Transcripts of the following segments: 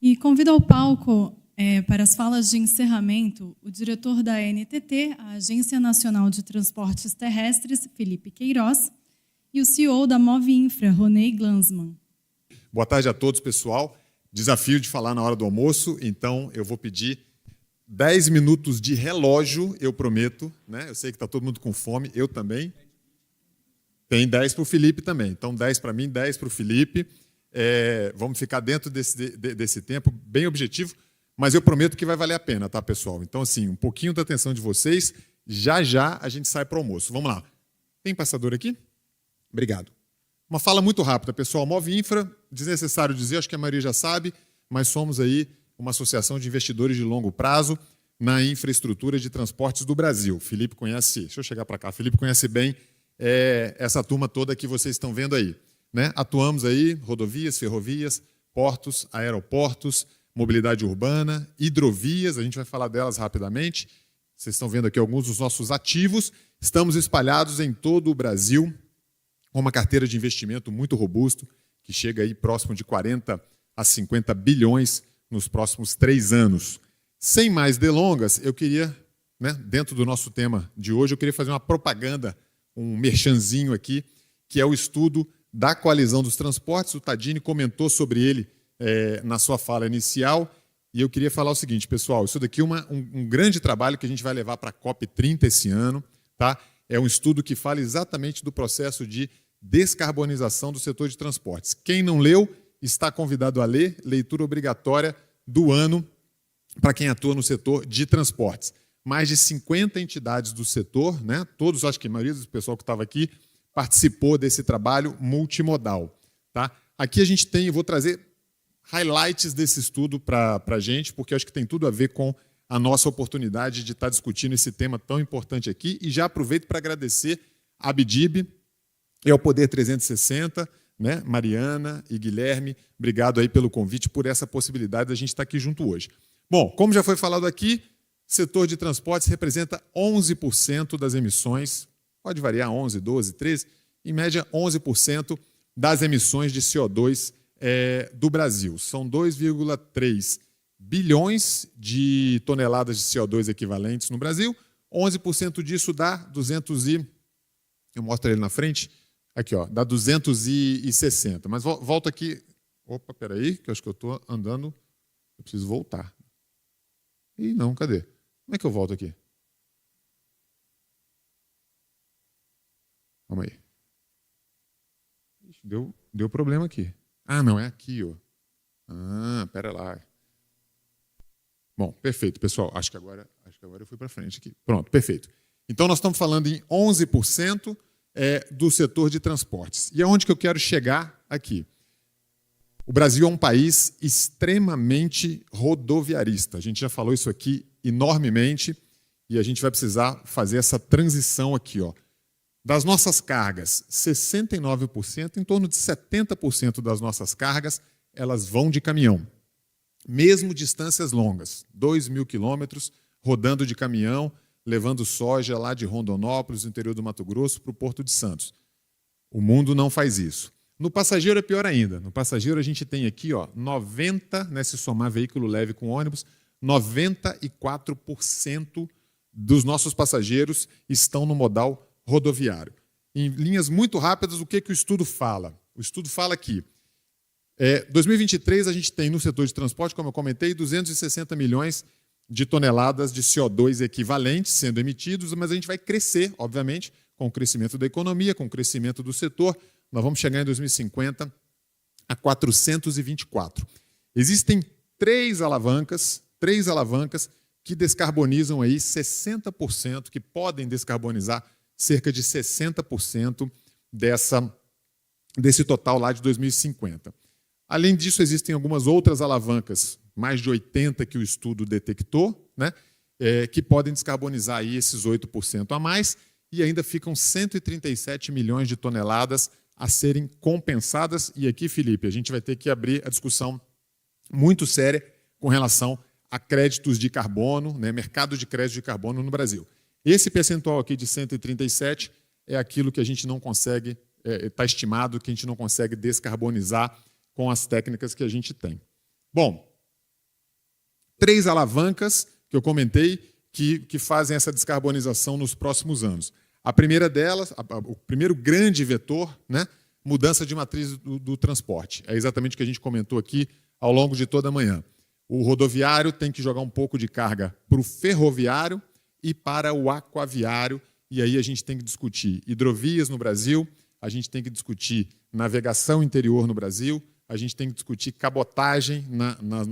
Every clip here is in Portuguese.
E convido ao palco, para as falas de encerramento, o diretor da ANTT, a Agência Nacional de Transportes Terrestres, Felipe Queiroz, e o CEO da Movinfra, Ronei Glanzmann. Boa tarde a todos, pessoal. Desafio de falar na hora do almoço, então eu vou pedir 10 minutos de relógio, eu prometo, né? Eu sei que está todo mundo com fome, eu também. Tem 10 para o Felipe também, então 10 para mim, 10 para o Felipe. Vamos ficar dentro desse tempo, bem objetivo, mas eu prometo que vai valer a pena, tá, pessoal? Então, assim, um pouquinho da atenção de vocês, já já a gente sai para o almoço. Vamos lá. Tem passador aqui? Obrigado. Uma fala muito rápida, pessoal. Movinfra, desnecessário dizer, acho que a maioria já sabe, mas somos aí uma associação de investidores de longo prazo na infraestrutura de transportes do Brasil. Felipe conhece, deixa eu chegar para cá, Felipe conhece bem essa turma toda que vocês estão vendo aí, né? Atuamos aí rodovias, ferrovias, portos, aeroportos, mobilidade urbana, hidrovias, a gente vai falar delas rapidamente. Vocês estão vendo aqui alguns dos nossos ativos. Estamos espalhados em todo o Brasil, com uma carteira de investimento muito robusto, que chega aí próximo de 40 a 50 bilhões nos próximos 3 anos. Sem mais delongas, eu queria, né, dentro do nosso tema de hoje, eu queria fazer uma propaganda, um merchanzinho aqui, que é o estudo da Coalizão dos Transportes. O Tadini comentou sobre ele na sua fala inicial, e eu queria falar o seguinte, pessoal, isso daqui é um grande trabalho que a gente vai levar para a COP30 esse ano, tá? É um estudo que fala exatamente do processo de descarbonização do setor de transportes. Quem não leu, está convidado a ler, leitura obrigatória do ano para quem atua no setor de transportes. Mais de 50 entidades do setor, né? Todos, acho que a maioria do pessoal que estava aqui, participou desse trabalho multimodal. Tá? Aqui a gente tem, eu vou trazer highlights desse estudo para a gente, porque eu acho que tem tudo a ver com a nossa oportunidade de estar discutindo esse tema tão importante aqui, e já aproveito para agradecer a Abdib e ao Poder 360, né? Mariana e Guilherme, obrigado aí pelo convite, por essa possibilidade de a gente estar aqui junto hoje. Bom, como já foi falado aqui, o setor de transportes representa 11% das emissões, pode variar 11, 12, 13, em média 11% das emissões de CO2 do Brasil. São 2,3 bilhões de toneladas de CO2 equivalentes no Brasil, 11% disso dá 200 e... Eu mostro ele na frente, aqui, ó, dá 260. Mas volta aqui. Opa, peraí, que eu acho que eu estou andando. Eu preciso voltar. Ih, não, cadê? Como é que eu volto aqui? Calma aí. Ixi, deu problema aqui. Ah, não, é aqui, ó. Ah, pera lá. Bom, perfeito, pessoal. Acho que agora eu fui para frente aqui. Pronto, perfeito. Então, nós estamos falando em 11% do setor de transportes. E aonde que eu quero chegar aqui? O Brasil é um país extremamente rodoviarista. A gente já falou isso aqui enormemente e a gente vai precisar fazer essa transição aqui, ó. Das nossas cargas, 69%, em torno de 70% das nossas cargas, elas vão de caminhão. Mesmo distâncias longas, 2.000 quilômetros, rodando de caminhão, levando soja lá de Rondonópolis, no interior do Mato Grosso, para o Porto de Santos. O mundo não faz isso. No passageiro é pior ainda. No passageiro a gente tem aqui, ó, 90, né, se somar veículo leve com ônibus, 94% dos nossos passageiros estão no modal rodoviário. Em linhas muito rápidas, o que o estudo fala? O estudo fala que 2023 a gente tem no setor de transporte, como eu comentei, 260 milhões de toneladas de CO2 equivalentes sendo emitidos, mas a gente vai crescer, obviamente, com o crescimento da economia, com o crescimento do setor. Nós vamos chegar em 2050 a 424. Existem três alavancas que descarbonizam aí 60%, que podem descarbonizar cerca de 60% desse total lá de 2050. Além disso, existem algumas outras alavancas, mais de 80 que o estudo detectou, né, que podem descarbonizar aí esses 8% a mais, e ainda ficam 137 milhões de toneladas a serem compensadas. E aqui, Felipe, a gente vai ter que abrir a discussão muito séria com relação a créditos de carbono, né, mercado de crédito de carbono no Brasil. Esse percentual aqui de 137 é aquilo que a gente não consegue, está estimado que a gente não consegue descarbonizar com as técnicas que a gente tem. Bom, 3 alavancas que eu comentei que fazem essa descarbonização nos próximos anos. A primeira delas, o primeiro grande vetor, né, mudança de matriz do transporte. É exatamente o que a gente comentou aqui ao longo de toda a manhã. O rodoviário tem que jogar um pouco de carga para o ferroviário e para o aquaviário, e aí a gente tem que discutir hidrovias no Brasil, a gente tem que discutir navegação interior no Brasil, a gente tem que discutir cabotagem na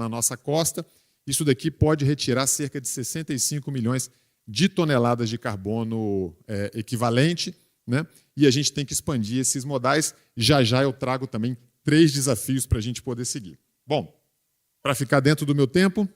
nossa costa. Isso daqui pode retirar cerca de 65 milhões de toneladas de carbono equivalente, né? E a gente tem que expandir esses modais. Já eu trago também 3 desafios para a gente poder seguir. Bom, para ficar dentro do meu tempo,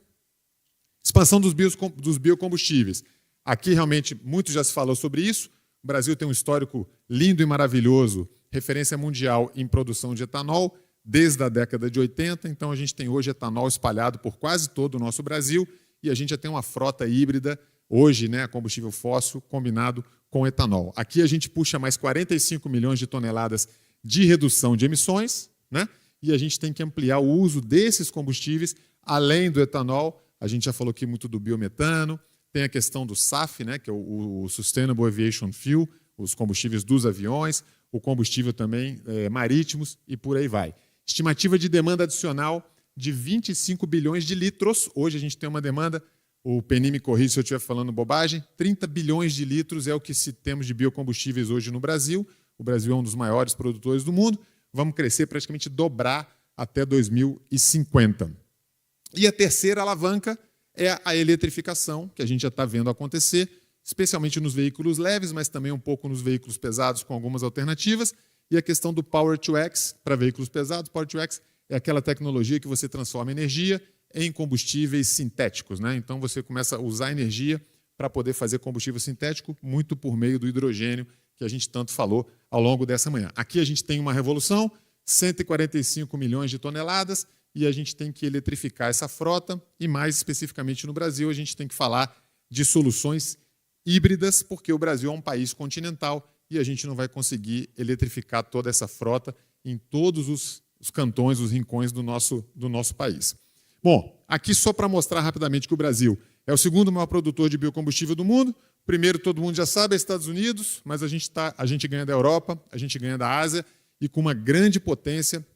expansão dos biocombustíveis. Aqui, realmente, muito já se falou sobre isso. O Brasil tem um histórico lindo e maravilhoso, referência mundial em produção de etanol, desde a década de 80. Então, a gente tem hoje etanol espalhado por quase todo o nosso Brasil e a gente já tem uma frota híbrida, hoje, né, combustível fóssil combinado com etanol. Aqui a gente puxa mais 45 milhões de toneladas de redução de emissões, né? E a gente tem que ampliar o uso desses combustíveis, além do etanol. A gente já falou aqui muito do biometano, tem a questão do SAF, né, que é o Sustainable Aviation Fuel, os combustíveis dos aviões, o combustível também marítimos e por aí vai. Estimativa de demanda adicional de 25 bilhões de litros. Hoje a gente tem uma demanda, o Penin me corrige se eu estiver falando bobagem, 30 bilhões de litros é o que temos de biocombustíveis hoje no Brasil. O Brasil é um dos maiores produtores do mundo. Vamos crescer, praticamente dobrar até 2050. E a terceira alavanca é a eletrificação, que a gente já está vendo acontecer, especialmente nos veículos leves, mas também um pouco nos veículos pesados, com algumas alternativas. E a questão do Power-to-X para veículos pesados. Power-to-X é aquela tecnologia que você transforma energia em combustíveis sintéticos, né? Então, você começa a usar energia para poder fazer combustível sintético, muito por meio do hidrogênio, que a gente tanto falou ao longo dessa manhã. Aqui a gente tem uma revolução, 145 milhões de toneladas, e a gente tem que eletrificar essa frota, e mais especificamente no Brasil, a gente tem que falar de soluções híbridas, porque o Brasil é um país continental e a gente não vai conseguir eletrificar toda essa frota em todos os cantões, os rincões do nosso país. Bom, aqui só para mostrar rapidamente que o Brasil é o segundo maior produtor de biocombustível do mundo. Primeiro, todo mundo já sabe, é Estados Unidos, mas a gente ganha da Europa, a gente ganha da Ásia, e com uma grande potência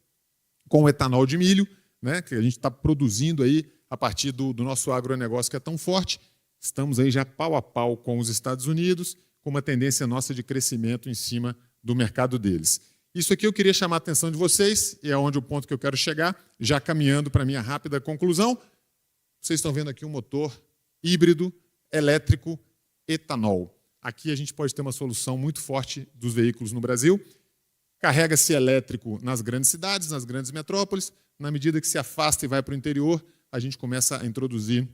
com o etanol de milho, né, que a gente está produzindo aí a partir do nosso agronegócio que é tão forte. Estamos aí já pau a pau com os Estados Unidos, com uma tendência nossa de crescimento em cima do mercado deles. Isso aqui eu queria chamar a atenção de vocês, e é onde o ponto que eu quero chegar, já caminhando para a minha rápida conclusão. Vocês estão vendo aqui um motor híbrido, elétrico, etanol. Aqui a gente pode ter uma solução muito forte dos veículos no Brasil. Carrega-se elétrico nas grandes cidades, nas grandes metrópoles. Na medida que se afasta e vai para o interior, a gente começa a introduzir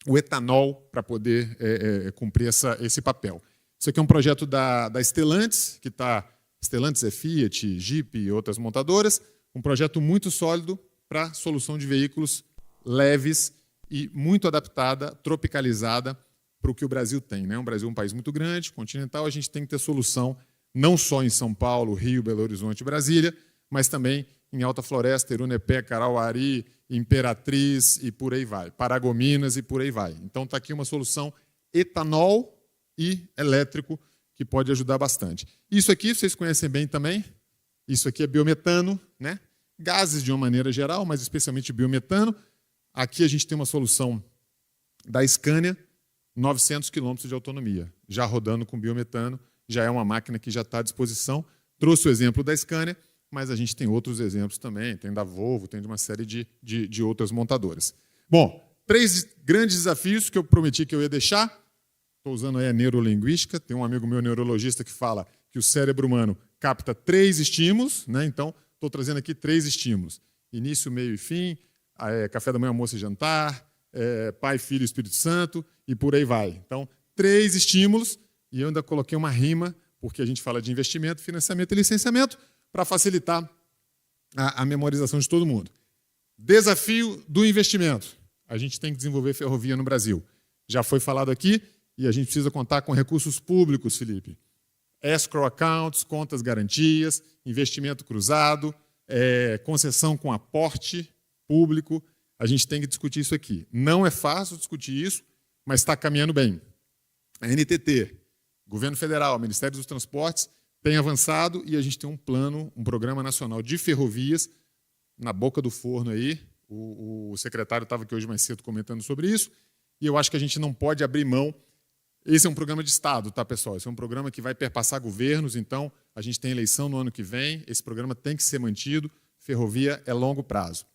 o etanol para poder cumprir esse papel. Isso aqui é um projeto da Stellantis, que está... Stellantis é Fiat, Jeep e outras montadoras. Um projeto muito sólido para solução de veículos leves e muito adaptada, tropicalizada para o que o Brasil tem, né? O Brasil é um país muito grande, continental, a gente tem que ter solução não só em São Paulo, Rio, Belo Horizonte e Brasília, mas também em Alta Floresta, Irunepé, Carauari, Imperatriz e por aí vai, Paragominas e por aí vai. Então está aqui uma solução etanol e elétrico que pode ajudar bastante. Isso aqui vocês conhecem bem também, isso aqui é biometano, né? Gases de uma maneira geral, mas especialmente biometano. Aqui a gente tem uma solução da Scania, 900 quilômetros de autonomia, já rodando com biometano, já é uma máquina que já está à disposição. Trouxe o exemplo da Scania, mas a gente tem outros exemplos também, tem da Volvo, tem de uma série de outras montadoras. Bom, 3 grandes desafios que eu prometi que eu ia deixar. Estou usando aí a neurolinguística, tem um amigo meu neurologista que fala que o cérebro humano capta 3 estímulos, né? Então estou trazendo aqui 3 estímulos. Início, meio e fim, café da manhã, almoço e jantar, Pai, Filho e Espírito Santo, e por aí vai. Então, 3 estímulos, e eu ainda coloquei uma rima, porque a gente fala de investimento, financiamento e licenciamento, para facilitar a memorização de todo mundo. Desafio do investimento. A gente tem que desenvolver ferrovia no Brasil. Já foi falado aqui, e a gente precisa contar com recursos públicos, Felipe. Escrow accounts, contas garantias, investimento cruzado, concessão com aporte público. a gente tem que discutir isso aqui. Não é fácil discutir isso, mas está caminhando bem. A NTT, Governo Federal, Ministério dos Transportes, tem avançado e a gente tem um plano, um programa nacional de ferrovias na boca do forno aí. O secretário estava aqui hoje mais cedo comentando sobre isso, e eu acho que a gente não pode abrir mão. Esse é um programa de Estado, tá, pessoal? Esse é um programa que vai perpassar governos, então a gente tem eleição no ano que vem, esse programa tem que ser mantido, ferrovia é longo prazo.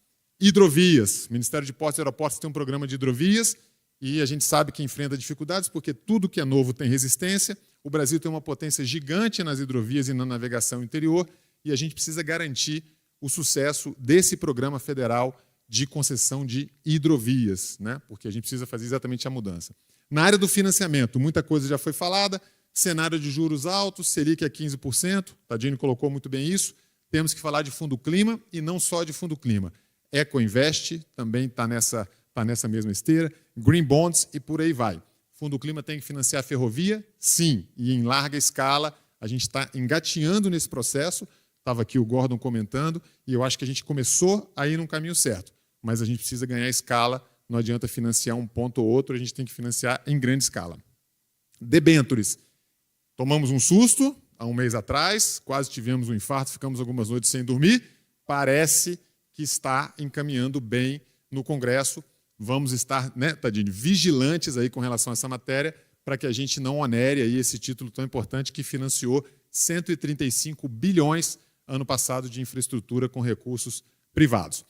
Hidrovias, Ministério de Portos e Aeroportos tem um programa de hidrovias, e a gente sabe que enfrenta dificuldades, porque tudo que é novo tem resistência. O Brasil tem uma potência gigante nas hidrovias e na navegação interior, e a gente precisa garantir o sucesso desse programa federal de concessão de hidrovias, né? Porque a gente precisa fazer exatamente a mudança. Na área do financiamento, muita coisa já foi falada, cenário de juros altos, Selic é 15%, Tadini colocou muito bem isso, temos que falar de fundo clima e não só de fundo clima. Ecoinvest também está nessa mesma esteira, Green Bonds e por aí vai. Fundo clima tem que financiar a ferrovia? Sim, e em larga escala, a gente está engatinhando nesse processo, estava aqui o Gordon comentando, e eu acho que a gente começou a ir num caminho certo, mas a gente precisa ganhar escala, não adianta financiar um ponto ou outro, a gente tem que financiar em grande escala. Debêntures. Tomamos um susto há um mês atrás, quase tivemos um infarto, ficamos algumas noites sem dormir, parece que está encaminhando bem no Congresso. Vamos estar, né, Tadini, vigilantes aí com relação a essa matéria, para que a gente não onere aí esse título tão importante que financiou 135 bilhões ano passado de infraestrutura com recursos privados.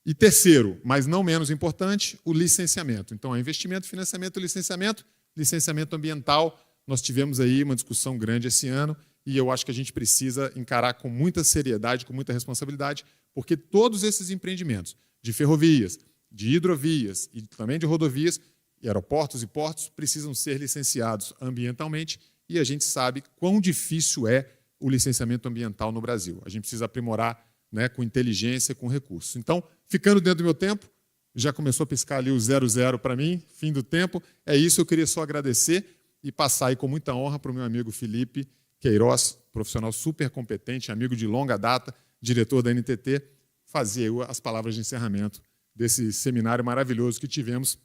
E terceiro, mas não menos importante, o licenciamento. Então, é investimento, financiamento, licenciamento ambiental. Nós tivemos aí uma discussão grande esse ano e eu acho que a gente precisa encarar com muita seriedade, com muita responsabilidade, porque todos esses empreendimentos de ferrovias, de hidrovias e também de rodovias, e aeroportos e portos precisam ser licenciados ambientalmente e a gente sabe quão difícil é o licenciamento ambiental no Brasil. A gente precisa aprimorar, né, com inteligência, com recursos. Então, ficando dentro do meu tempo, já começou a piscar ali o 00 para mim, fim do tempo. É isso, eu queria só agradecer e passar aí com muita honra para o meu amigo Felipe Queiroz, profissional super competente, amigo de longa data, diretor da NTT, fazer as palavras de encerramento desse seminário maravilhoso que tivemos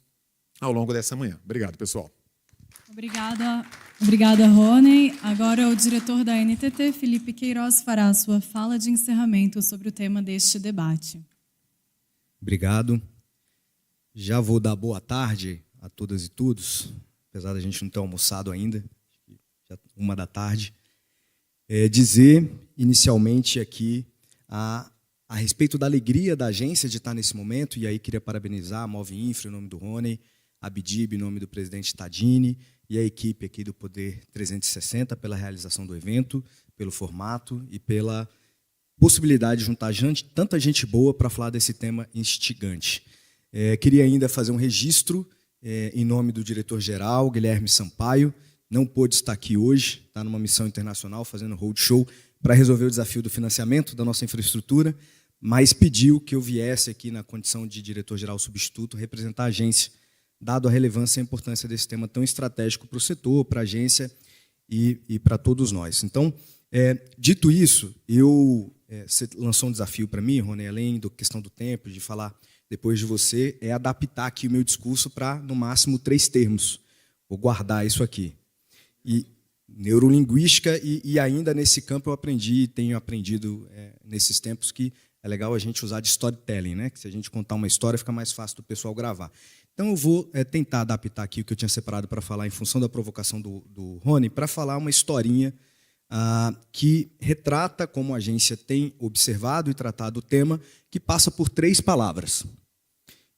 ao longo dessa manhã. Obrigado, pessoal. Obrigada, Rony. Agora o diretor da NTT, Felipe Queiroz, fará a sua fala de encerramento sobre o tema deste debate. Obrigado. Já vou dar boa tarde a todas e todos, apesar da gente não ter almoçado ainda, já 13h. Dizer inicialmente aqui a respeito da alegria da agência de estar nesse momento, e aí queria parabenizar a Move Infra em nome do Rony, a Bidib em nome do presidente Tadini e a equipe aqui do Poder 360 pela realização do evento, pelo formato e pela possibilidade de juntar tanta gente boa para falar desse tema instigante. Queria ainda fazer um registro em nome do diretor-geral, Guilherme Sampaio, não pôde estar aqui hoje, está numa missão internacional, fazendo roadshow para resolver o desafio do financiamento da nossa infraestrutura, mas pediu que eu viesse aqui na condição de diretor-geral substituto representar a agência, dado a relevância e a importância desse tema tão estratégico para o setor, para a agência e para todos nós. Então, dito isso, você lançou um desafio para mim, Rony, além da questão do tempo, de falar depois de você, é adaptar aqui o meu discurso para, no máximo, 3 termos. Vou guardar isso aqui. E neurolinguística, e ainda nesse campo eu tenho aprendido nesses tempos que é legal a gente usar de storytelling, né? Que se a gente contar uma história, fica mais fácil do pessoal gravar. Então eu vou tentar adaptar aqui o que eu tinha separado para falar em função da provocação do Rony, para falar uma historinha que retrata como a agência tem observado e tratado o tema, que passa por 3 palavras: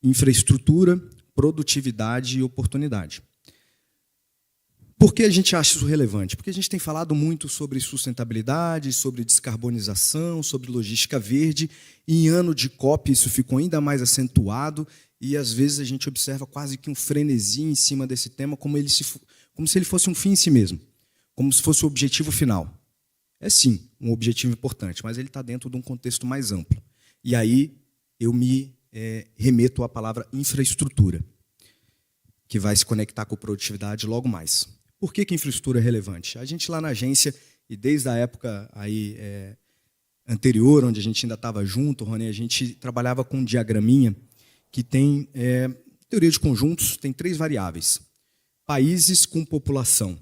infraestrutura, produtividade e oportunidade. Por que a gente acha isso relevante? Porque a gente tem falado muito sobre sustentabilidade, sobre descarbonização, sobre logística verde, e em ano de COP isso ficou ainda mais acentuado, e às vezes a gente observa quase que um frenesi em cima desse tema, como se ele fosse um fim em si mesmo, como se fosse o objetivo final. É sim um objetivo importante, mas ele está dentro de um contexto mais amplo. E aí eu me remeto à palavra infraestrutura, que vai se conectar com produtividade logo mais. Por que infraestrutura é relevante? A gente lá na agência, e desde a época aí, anterior, onde a gente ainda estava junto, Rony, a gente trabalhava com um diagraminha que tem teoria de conjuntos, tem 3 variáveis. Países com população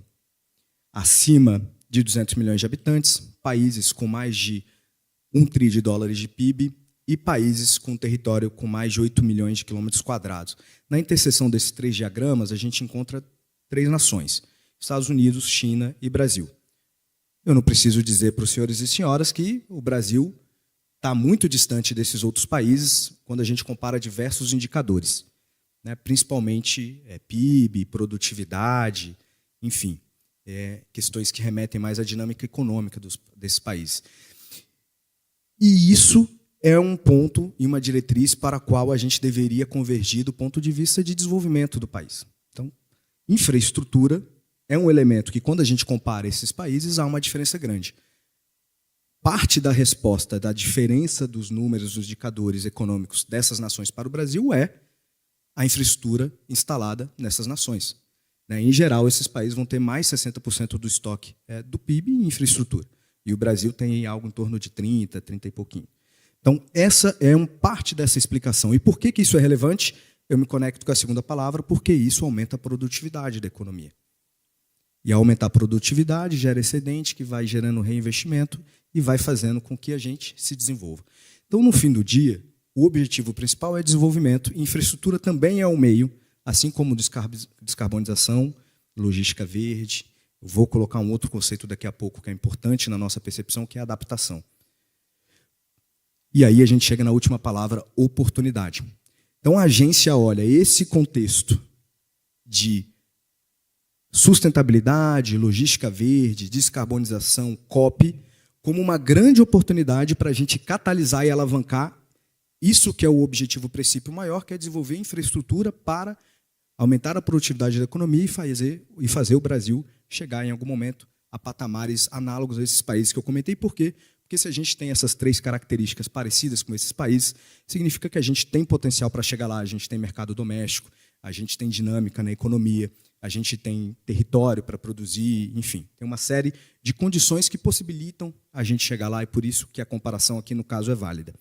acima de 200 milhões de habitantes, países com mais de $1 trilhão de PIB e países com território com mais de 8 milhões de quilômetros quadrados. Na interseção desses 3 diagramas, a gente encontra 3 nações: Estados Unidos, China e Brasil. Eu não preciso dizer para os senhores e senhoras que o Brasil está muito distante desses outros países quando a gente compara diversos indicadores, né? Principalmente PIB, produtividade, enfim, questões que remetem mais à dinâmica econômica desses países. E isso é um ponto e uma diretriz para a qual a gente deveria convergir do ponto de vista de desenvolvimento do país. Então, infraestrutura é um elemento que, quando a gente compara esses países, há uma diferença grande. Parte da resposta da diferença dos números, dos indicadores econômicos dessas nações para o Brasil é a infraestrutura instalada nessas nações. Em geral, esses países vão ter mais 60% do estoque do PIB em infraestrutura. E o Brasil tem algo em torno de 30 e pouquinho. Então, essa é parte dessa explicação. E por que isso é relevante? Eu me conecto com a segunda palavra, porque isso aumenta a produtividade da economia. E ao aumentar a produtividade, gera excedente, que vai gerando reinvestimento e vai fazendo com que a gente se desenvolva. Então, no fim do dia, o objetivo principal é desenvolvimento. E infraestrutura também é um meio, assim como descarbonização, logística verde. Eu vou colocar um outro conceito daqui a pouco que é importante na nossa percepção, que é a adaptação. E aí a gente chega na última palavra, oportunidade. Então a agência olha esse contexto de sustentabilidade, logística verde, descarbonização, COP, como uma grande oportunidade para a gente catalisar e alavancar isso que é o objetivo, o princípio maior, que é desenvolver infraestrutura para aumentar a produtividade da economia e fazer o Brasil chegar em algum momento a patamares análogos a esses países que eu comentei. Por quê? Porque se a gente tem essas 3 características parecidas com esses países, significa que a gente tem potencial para chegar lá, a gente tem mercado doméstico, a gente tem dinâmica na economia, a gente tem território para produzir, enfim, tem uma série de condições que possibilitam a gente chegar lá, e por isso que a comparação aqui no caso é válida.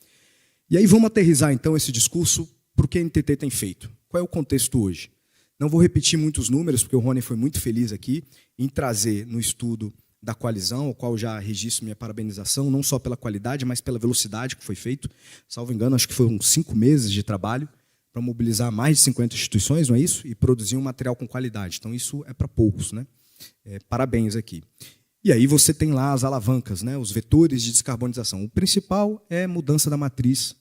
E aí vamos aterrissar então esse discurso para o que a NTT tem feito. Qual é o contexto hoje? Não vou repetir muitos números, porque o Rony foi muito feliz aqui em trazer no estudo da coalizão, ao qual já registro minha parabenização, não só pela qualidade, mas pela velocidade que foi feito. Salvo engano, acho que foram 5 meses de trabalho para mobilizar mais de 50 instituições, não é isso? E produzir um material com qualidade. Então, isso é para poucos, né? Parabéns aqui. E aí você tem lá as alavancas, né? Os vetores de descarbonização. O principal é mudança da matriz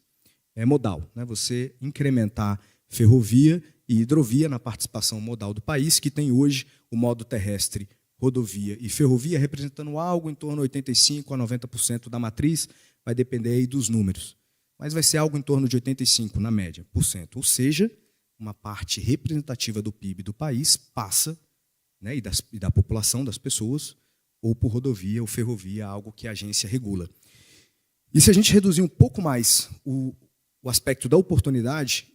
modal, né? Você incrementar ferrovia e hidrovia na participação modal do país, que tem hoje o modo terrestre, rodovia e ferrovia, representando algo em torno de 85% a 90% da matriz, vai depender aí dos números. Mas vai ser algo em torno de 85%, na média, por cento. Ou seja, uma parte representativa do PIB do país passa, né, e da população, das pessoas, ou por rodovia ou ferrovia, algo que a agência regula. E se a gente reduzir um pouco mais o aspecto da oportunidade,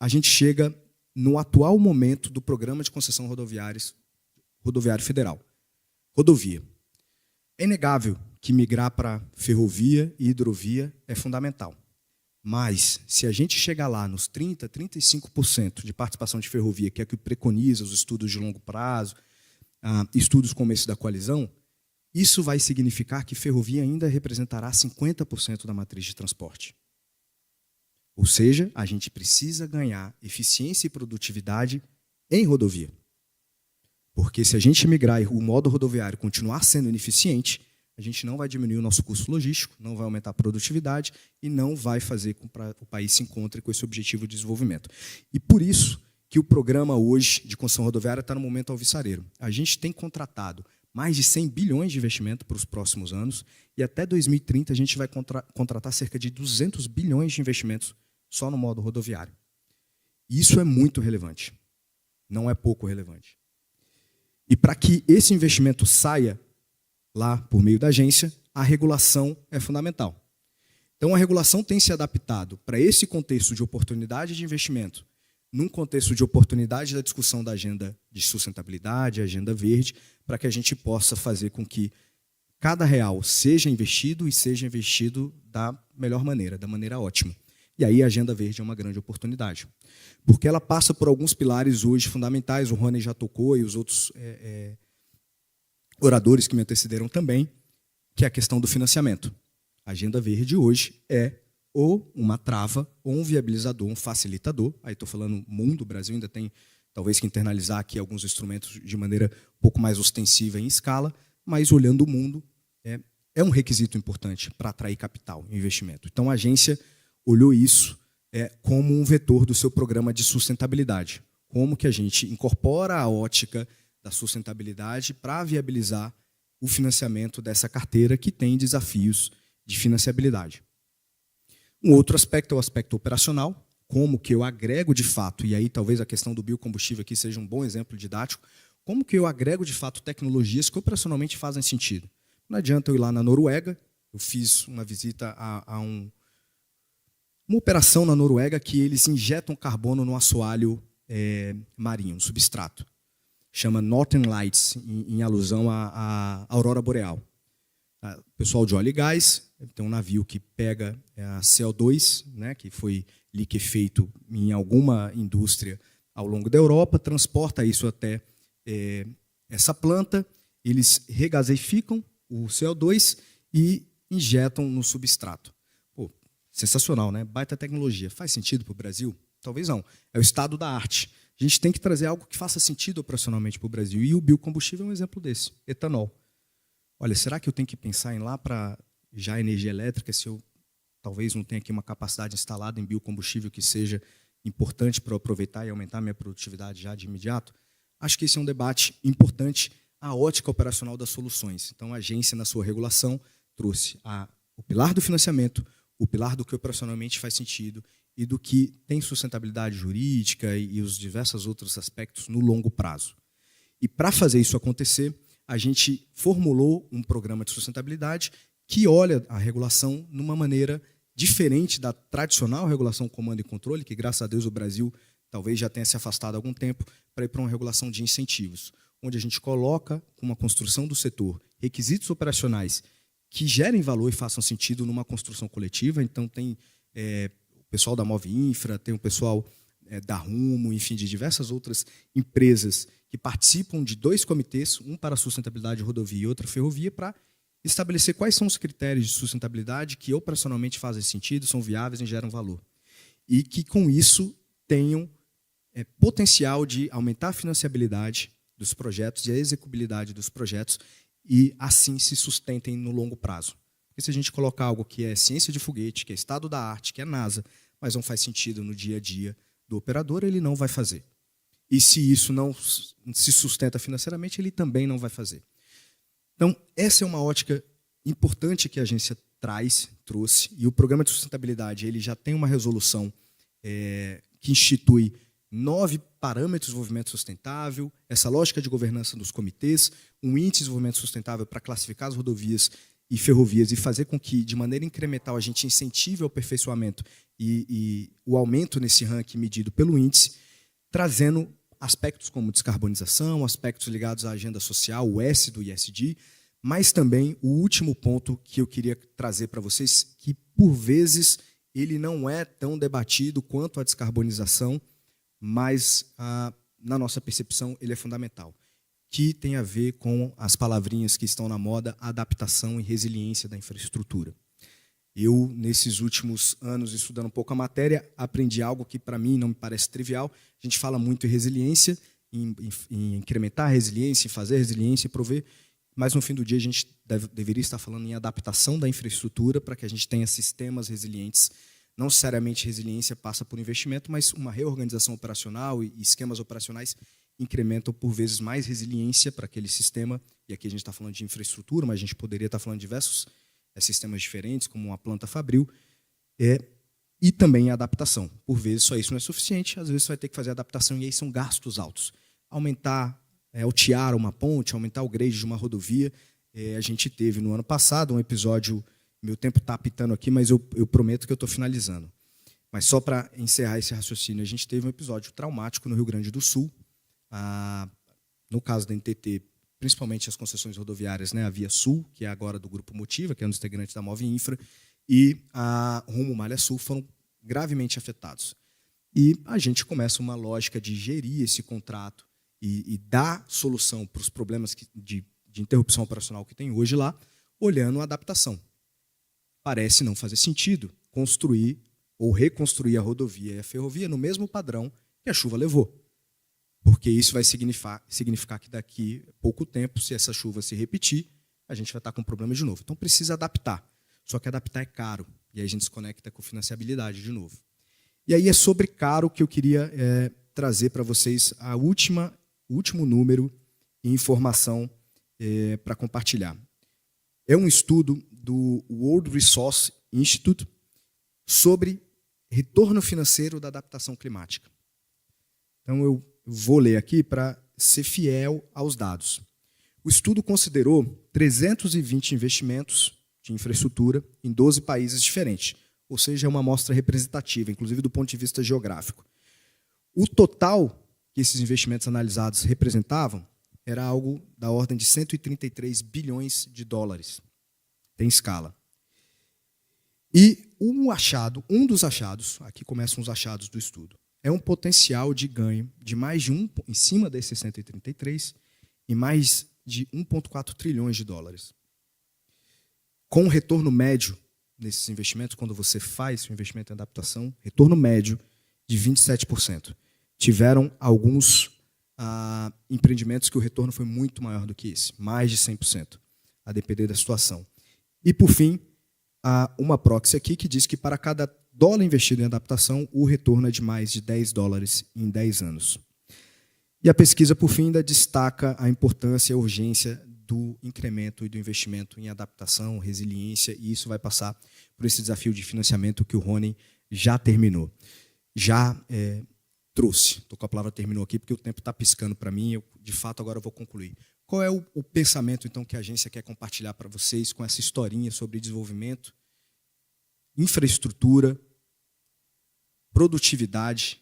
a gente chega no atual momento do programa de concessão rodoviário federal. Rodovia. É inegável que migrar para ferrovia e hidrovia é fundamental. Mas, se a gente chegar lá nos 30%, 35% de participação de ferrovia, que é o que preconiza os estudos de longo prazo, estudos como esse da coalizão, isso vai significar que ferrovia ainda representará 50% da matriz de transporte. Ou seja, a gente precisa ganhar eficiência e produtividade em rodovia. Porque se a gente migrar e o modo rodoviário continuar sendo ineficiente, a gente não vai diminuir o nosso custo logístico, não vai aumentar a produtividade e não vai fazer com que o país se encontre com esse objetivo de desenvolvimento. E por isso que o programa hoje de concessão rodoviária está no momento alvissareiro. A gente tem contratado mais de 100 bilhões de investimento para os próximos anos e até 2030 a gente vai contratar cerca de 200 bilhões de investimentos só no modo rodoviário. E isso é muito relevante, não é pouco relevante. E para que esse investimento saia lá por meio da agência, a regulação é fundamental. Então, a regulação tem se adaptado para esse contexto de oportunidade de investimento, num contexto de oportunidade da discussão da agenda de sustentabilidade, agenda verde, para que a gente possa fazer com que cada real seja investido e seja investido da melhor maneira, da maneira ótima. E aí a Agenda Verde é uma grande oportunidade, porque ela passa por alguns pilares hoje fundamentais, o Rony já tocou e os outros oradores que me antecederam também, que é a questão do financiamento. A Agenda Verde hoje é ou uma trava, ou um viabilizador, um facilitador. Aí estou falando mundo, o Brasil ainda tem talvez que internalizar aqui alguns instrumentos de maneira um pouco mais ostensiva em escala, mas olhando o mundo, é um requisito importante para atrair capital e investimento. Então a agência olhou isso como um vetor do seu programa de sustentabilidade. Como que a gente incorpora a ótica da sustentabilidade para viabilizar o financiamento dessa carteira que tem desafios de financiabilidade. Um outro aspecto é o aspecto operacional, como que eu agrego de fato, e aí talvez a questão do biocombustível aqui seja um bom exemplo didático, como que eu agrego de fato tecnologias que operacionalmente fazem sentido. Não adianta eu ir lá na Noruega, eu fiz uma visita a uma operação na Noruega que eles injetam carbono no assoalho marinho, no substrato. Chama Northern Lights, em alusão à aurora boreal. O pessoal de óleo e gás, tem um navio que pega a CO2, né, que foi liquefeito em alguma indústria ao longo da Europa, transporta isso até essa planta, eles regasificam o CO2 e injetam no substrato. Pô, sensacional, né? Baita tecnologia. Faz sentido para o Brasil? Talvez não. É o estado da arte. A gente tem que trazer algo que faça sentido operacionalmente para o Brasil. E o biocombustível é um exemplo desse, etanol. Olha, será que eu tenho que pensar em lá para já energia elétrica, se eu talvez não tenha aqui uma capacidade instalada em biocombustível que seja importante para eu aproveitar e aumentar a minha produtividade já de imediato? Acho que esse é um debate importante, a ótica operacional das soluções. Então, a agência, na sua regulação, trouxe o pilar do financiamento, o pilar do que operacionalmente faz sentido e do que tem sustentabilidade jurídica e os diversos outros aspectos no longo prazo. E, para fazer isso acontecer, a gente formulou um programa de sustentabilidade que olha a regulação numa maneira diferente da tradicional regulação comando e controle, que, graças a Deus, o Brasil talvez já tenha se afastado há algum tempo, para ir para uma regulação de incentivos, onde a gente coloca, com uma construção do setor, requisitos operacionais que gerem valor e façam sentido numa construção coletiva. Então, tem o pessoal da Move Infra, tem o pessoal da Rumo, enfim, de diversas outras empresas que participam de 2 comitês, um para a sustentabilidade de rodovia e outro ferrovia, para estabelecer quais são os critérios de sustentabilidade que operacionalmente fazem sentido, são viáveis e geram valor. E que, com isso, tenham potencial de aumentar a financiabilidade dos projetos e a execuibilidade dos projetos e, assim, se sustentem no longo prazo. Porque se a gente colocar algo que é ciência de foguete, que é estado da arte, que é NASA, mas não faz sentido no dia a dia do operador, ele não vai fazer. E se isso não se sustenta financeiramente, ele também não vai fazer. Então, essa é uma ótica importante que a agência trouxe, e o programa de sustentabilidade ele já tem uma resolução que institui 9 parâmetros de desenvolvimento sustentável, essa lógica de governança dos comitês, um índice de desenvolvimento sustentável para classificar as rodovias e ferrovias e fazer com que, de maneira incremental, a gente incentive o aperfeiçoamento e o aumento nesse ranking medido pelo índice, trazendo aspectos como descarbonização, aspectos ligados à agenda social, o S do ESG, mas também o último ponto que eu queria trazer para vocês, que por vezes ele não é tão debatido quanto a descarbonização, mas na nossa percepção ele é fundamental, que tem a ver com as palavrinhas que estão na moda, adaptação e resiliência da infraestrutura. Eu, nesses últimos anos, estudando um pouco a matéria, aprendi algo que, para mim, não me parece trivial. A gente fala muito em resiliência, em incrementar a resiliência, em fazer resiliência e prover, mas, no fim do dia, a gente deveria estar falando em adaptação da infraestrutura para que a gente tenha sistemas resilientes. Não necessariamente resiliência passa por investimento, mas uma reorganização operacional e esquemas operacionais incrementam, por vezes, mais resiliência para aquele sistema. E aqui a gente está falando de infraestrutura, mas a gente poderia estar falando de diversos sistemas diferentes, como uma planta fabril, e também a adaptação. Por vezes, só isso não é suficiente, às vezes você vai ter que fazer adaptação, e aí são gastos altos. Aumentar, altear uma ponte, aumentar o grade de uma rodovia. A gente teve, no ano passado, um episódio, meu tempo está apitando aqui, mas eu prometo que eu estou finalizando. Mas só para encerrar esse raciocínio, a gente teve um episódio traumático no Rio Grande do Sul, no caso da NTT, principalmente as concessões rodoviárias, né, a Via Sul, que é agora do Grupo Motiva, que é um dos integrantes da Move Infra, e a Rumo Malha Sul foram gravemente afetados. E a gente começa uma lógica de gerir esse contrato e dar solução para os problemas de interrupção operacional que tem hoje lá, olhando a adaptação. Parece não fazer sentido construir ou reconstruir a rodovia e a ferrovia no mesmo padrão que a chuva levou. Porque isso vai significar que daqui a pouco tempo, se essa chuva se repetir, a gente vai estar com problema de novo. Então precisa adaptar. Só que adaptar é caro. E aí a gente se conecta com financiabilidade de novo. E aí é sobre caro que eu queria trazer para vocês o último número e informação para compartilhar. É um estudo do World Resource Institute sobre retorno financeiro da adaptação climática. Então, eu vou ler aqui para ser fiel aos dados. O estudo considerou 320 investimentos de infraestrutura em 12 países diferentes, ou seja, é uma amostra representativa, inclusive do ponto de vista geográfico. O total que esses investimentos analisados representavam era algo da ordem de 133 bilhões de dólares. Tem escala. E um dos achados, aqui começam os achados do estudo, é um potencial de ganho de mais de em cima desses 133, e mais de 1,4 trilhões de dólares. Com um retorno médio nesses investimentos, quando você faz o investimento em adaptação, retorno médio de 27%. Tiveram alguns empreendimentos que o retorno foi muito maior do que esse, mais de 100%, a depender da situação. E, por fim, há uma proxy aqui que diz que para cada dólar investido em adaptação, o retorno é de mais de 10 dólares em 10 anos. E a pesquisa, por fim, ainda destaca a importância e a urgência do incremento e do investimento em adaptação, resiliência, e isso vai passar por esse desafio de financiamento que o Rony já terminou. Já trouxe, estou com a palavra terminou aqui, porque o tempo está piscando para mim, eu, de fato, agora vou concluir. Qual é o pensamento, então, que a agência quer compartilhar para vocês com essa historinha sobre desenvolvimento, infraestrutura, produtividade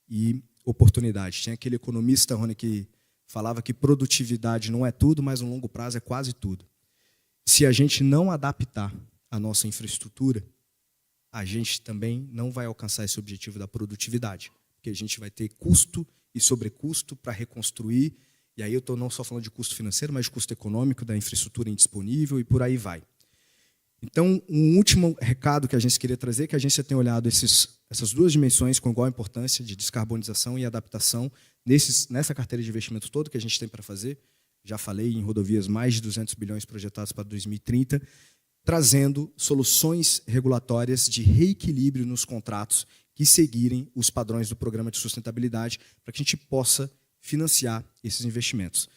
e oportunidade? Tinha aquele economista, Rony, que falava que produtividade não é tudo, mas no longo prazo é quase tudo. Se a gente não adaptar a nossa infraestrutura, a gente também não vai alcançar esse objetivo da produtividade, porque a gente vai ter custo e sobrecusto para reconstruir, e aí eu estou não só falando de custo financeiro, mas de custo econômico da infraestrutura indisponível e por aí vai. Então, um último recado que a gente queria trazer, que a agência tem olhado essas duas dimensões com igual importância, de descarbonização e adaptação, nessa carteira de investimentos todo que a gente tem para fazer. Já falei em rodovias, mais de 200 bilhões projetados para 2030, trazendo soluções regulatórias de reequilíbrio nos contratos que seguirem os padrões do Programa de Sustentabilidade para que a gente possa financiar esses investimentos.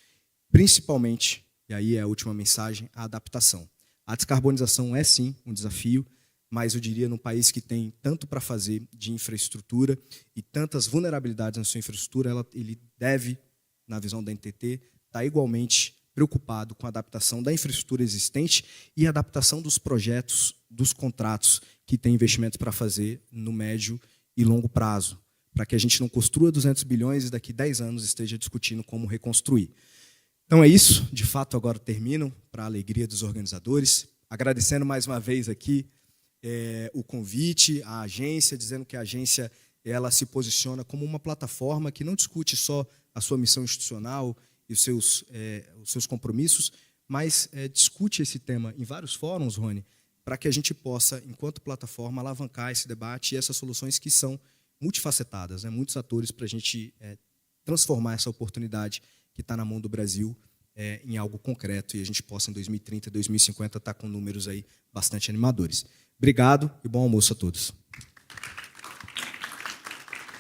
Principalmente, e aí é a última mensagem, a adaptação. A descarbonização é, sim, um desafio, mas eu diria, num país que tem tanto para fazer de infraestrutura e tantas vulnerabilidades na sua infraestrutura, ele deve, na visão da NTT, estar igualmente preocupado com a adaptação da infraestrutura existente e a adaptação dos projetos, dos contratos que tem investimentos para fazer no médio e longo prazo, para que a gente não construa 200 bilhões e daqui a 10 anos esteja discutindo como reconstruir. Então é isso, de fato agora termino, para a alegria dos organizadores, agradecendo mais uma vez aqui o convite, à agência, dizendo que a agência ela se posiciona como uma plataforma que não discute só a sua missão institucional e os seus compromissos, mas discute esse tema em vários fóruns, Rony, para que a gente possa, enquanto plataforma, alavancar esse debate e essas soluções que são multifacetadas, muitos atores para a gente transformar essa oportunidade que está na mão do Brasil em algo concreto e a gente possa, em 2030, 2050, estar com números aí bastante animadores. Obrigado e bom almoço a todos.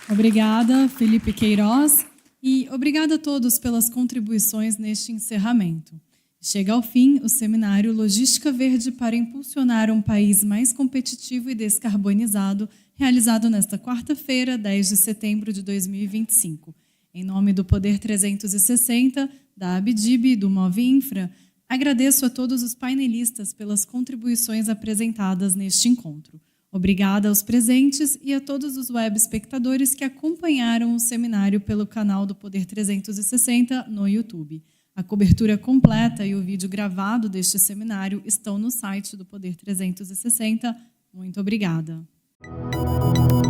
Obrigada, Felipe Queiroz, e obrigada a todos pelas contribuições neste encerramento. Chega ao fim o seminário Logística Verde para impulsionar um país mais competitivo e descarbonizado, realizado nesta quarta-feira, 10 de setembro de 2025. Em nome do Poder 360, da Abdib e do Move Infra, agradeço a todos os painelistas pelas contribuições apresentadas neste encontro. Obrigada aos presentes e a todos os web espectadores que acompanharam o seminário pelo canal do Poder 360 no YouTube. A cobertura completa e o vídeo gravado deste seminário estão no site do Poder 360. Muito obrigada. Obrigado.